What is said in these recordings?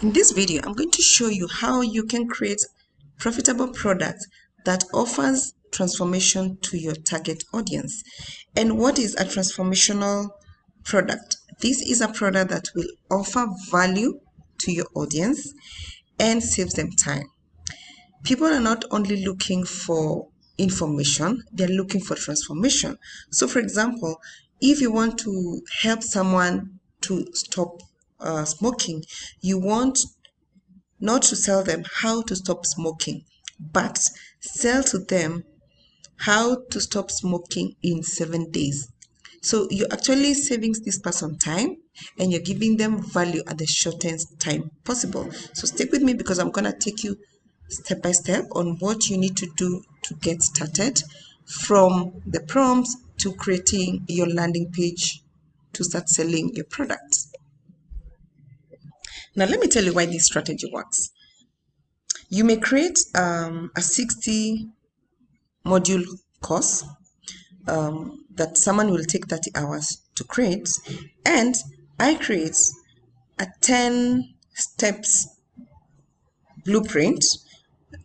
In this video, I'm going to show you how you can create profitable product that offers transformation to your target audience. And what is a transformational product? This is a product that will offer value to your audience and saves them time. People are not only looking for information, they're looking for transformation. So for example, if you want to help someone to stop smoking, you want not to sell them how to stop smoking, but sell to them how to stop smoking in 7 days. So you're actually saving this person time and you're giving them value at the shortest time possible. So stick with me because I'm going to take you step by step on what you need to do to get started, from the prompts to creating your landing page to start selling your products. Now let me tell you why this strategy works. You may create a 60 module course that someone will take 30 hours to create, and I create a 10 steps blueprint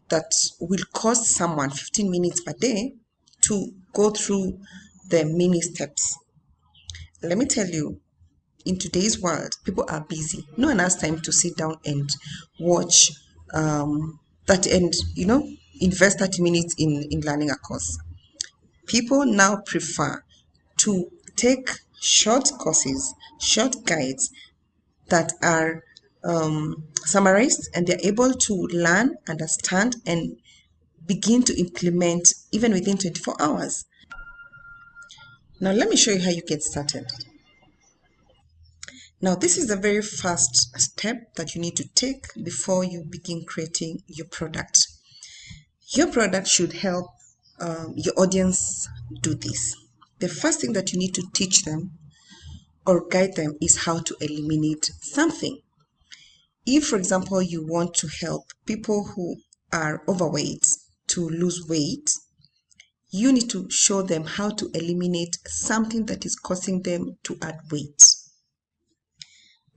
that will cost someone 15 minutes per day to go through the mini steps. Let me tell you, in today's world, people are busy. No one has time to sit down and watch that and invest 30 minutes in learning a course. People now prefer to take short courses, short guides that are summarized, and they're able to learn, understand, and begin to implement even within 24 hours. Now, let me show you how you get started. Now, this is the very first step that you need to take before you begin creating your product. Your product should help your audience do this. The first thing that you need to teach them or guide them is how to eliminate something. If, for example, you want to help people who are overweight to lose weight, you need to show them how to eliminate something that is causing them to add weight.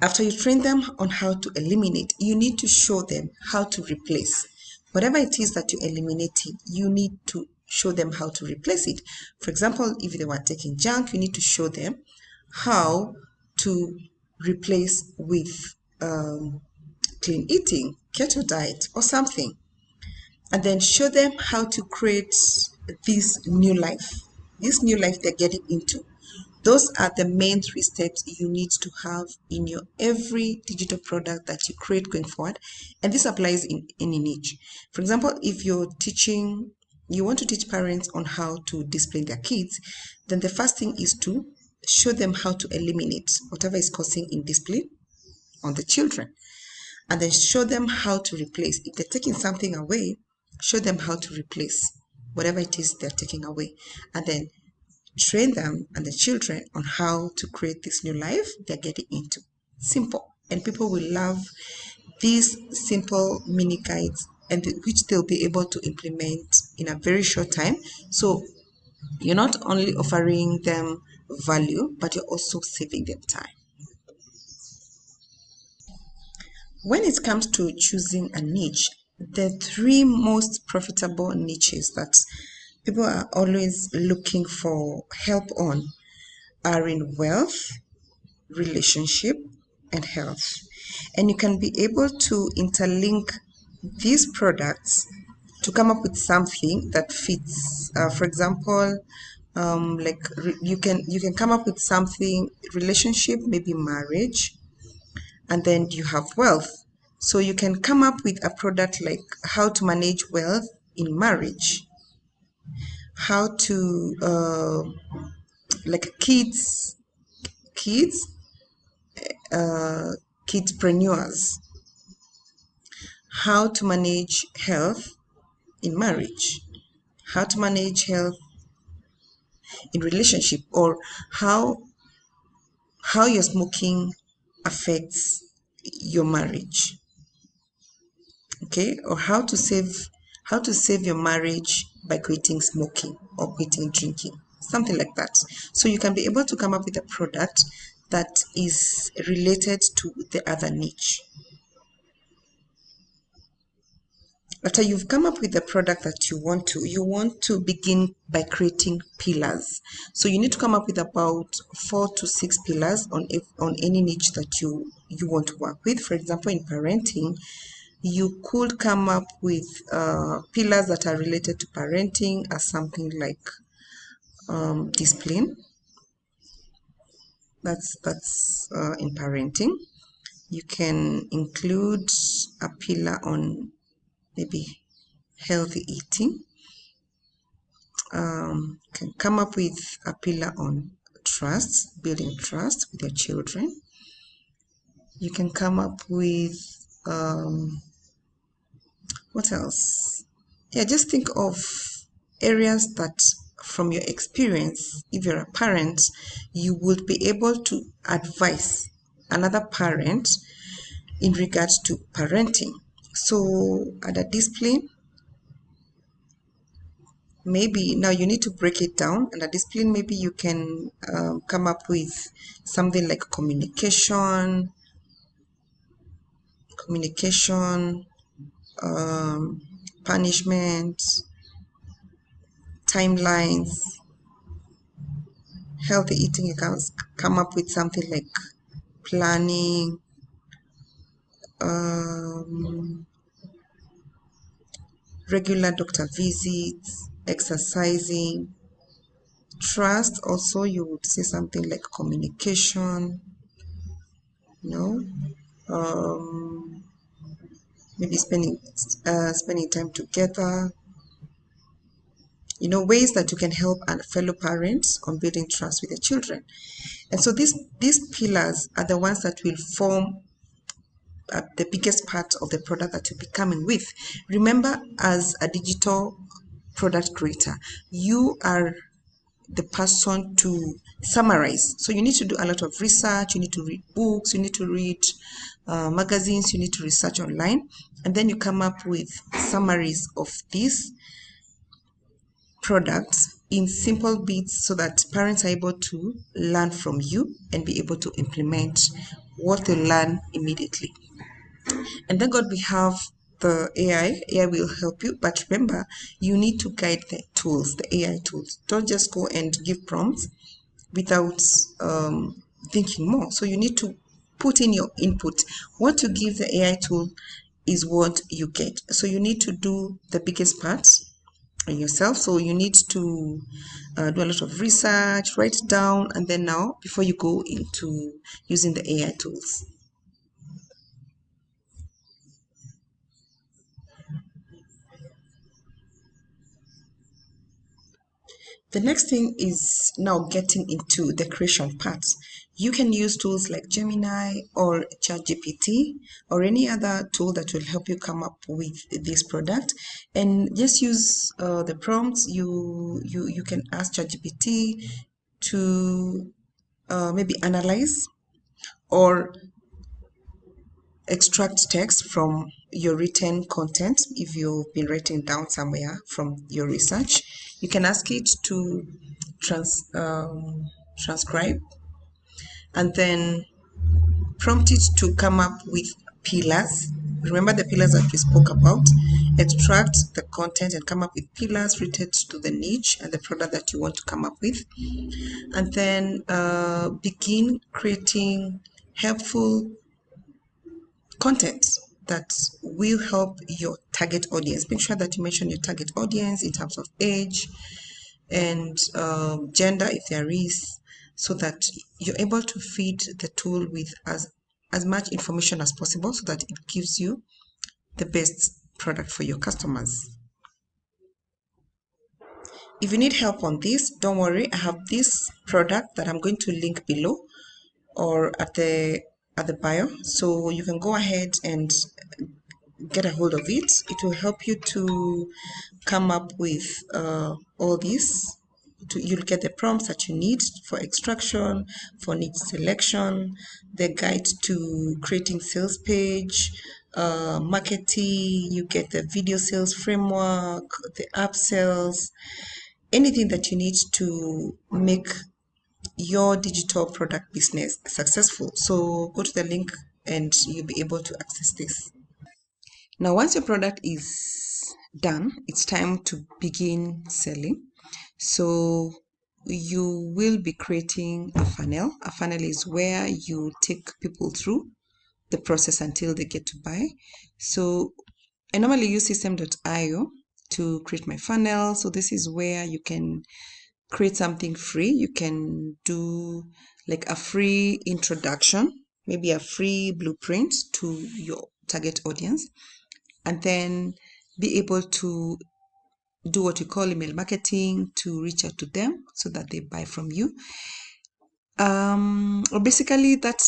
After you train them on how to eliminate, you need to show them how to replace. Whatever it is that you're eliminating, you need to show them how to replace it. For example, if they were taking junk, you need to show them how to replace with clean eating, keto diet, or something. And then show them how to create this new life they're getting into. Those are the main 3 steps you need to have in your every digital product that you create going forward. And this applies in any niche. For example, if you want to teach parents on how to discipline their kids, then the first thing is to show them how to eliminate whatever is causing indiscipline on the children. And then show them how to replace. If they're taking something away, show them how to replace whatever it is they're taking away. And then train them and the children on how to create this new life they're getting into. Simple. And people will love these simple mini guides, and which they'll be able to implement in a very short time. So you're not only offering them value, but you're also saving them time. When it comes to choosing a niche, the 3 most profitable niches that people are always looking for help on are in wealth, relationship, and health. And you can be able to interlink these products to come up with something that fits. For example, you can come up with something relationship, maybe marriage, and then you have wealth. So you can come up with a product like how to manage wealth in marriage, how to like kidspreneurs, how to manage health in marriage, how to manage health in relationship, or how your smoking affects your marriage. Okay, or how to save your marriage by quitting smoking or quitting drinking, something like that. So you can be able to come up with a product that is related to the other niche. After you've come up with the product that you want to begin by creating pillars. So you need to come up with about 4 to 6 pillars on any niche that you want to work with. For example, in parenting, you could come up with pillars that are related to parenting as something like discipline. That's in parenting. You can include a pillar on maybe healthy eating. Can come up with a pillar on trust, building trust with your children. You can come up with what else? Yeah, just think of areas that from your experience, if you're a parent, you would be able to advise another parent in regards to parenting. So at a discipline, maybe now you need to break it down, and a discipline, maybe you can come up with something like communication, punishment, timelines. Healthy eating, you can come up with something like planning, regular doctor visits, exercising. Trust, also you would say something like communication, you know, maybe spending time together. Ways that you can help a fellow parents on building trust with their children. And so these pillars are the ones that will form the biggest part of the product that you'll be coming with. Remember, as a digital product creator, you are the person to summarize. So you need to do a lot of research, you need to read books, you need to read magazines, you need to research online, and then you come up with summaries of these products in simple bits so that parents are able to learn from you and be able to implement what they learn immediately. And then God, we have the AI. AI will help you, but remember, you need to guide the tools, the AI tools. Don't just go and give prompts without thinking more. So you need to put in your input. What you give the AI tool is what you get. So you need to do the biggest part yourself. So you need to do a lot of research, write it down, and then now before you go into using the AI tools. The next thing is now getting into the creation part. You can use tools like Gemini or ChatGPT or any other tool that will help you come up with this product, and just use the prompts. You can ask ChatGPT to maybe analyze or extract text from your written content. If you've been writing down somewhere from your research, you can ask it to transcribe, and then prompt it to come up with pillars. Remember the pillars that we spoke about. Extract the content and come up with pillars related to the niche and the product that you want to come up with, and then begin creating helpful content that will help your target audience. Make sure that you mention your target audience in terms of age and gender, if there is, so that you're able to feed the tool with as much information as possible so that it gives you the best product for your customers. If you need help on this, don't worry. I have this product that I'm going to link below or at the bio, so you can go ahead and get a hold of it. It will help you to come up with all this. You'll get the prompts that you need for extraction, for niche selection, the guide to creating sales page, marketing. You get the video sales framework, the app sales, anything that you need to make your digital product business successful. So go to the link and you'll be able to access this. Now, once your product is done, it's time to begin selling. So you will be creating a funnel. A funnel is where you take people through the process until they get to buy. So I normally use system.io to create my funnel. So this is where you can create something free. You can do like a free introduction, maybe a free blueprint to your target audience, and then be able to do what you call email marketing to reach out to them so that they buy from you. Or basically that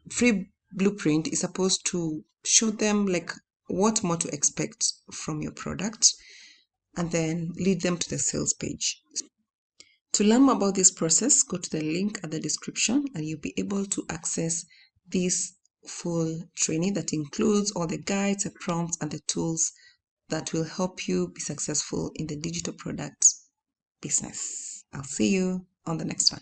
free blueprint is supposed to show them like what more to expect from your product and then lead them to the sales page. To learn more about this process, go to the link at the description and you'll be able to access this full training that includes all the guides, the prompts, and the tools that will help you be successful in the digital product business. I'll see you on the next one.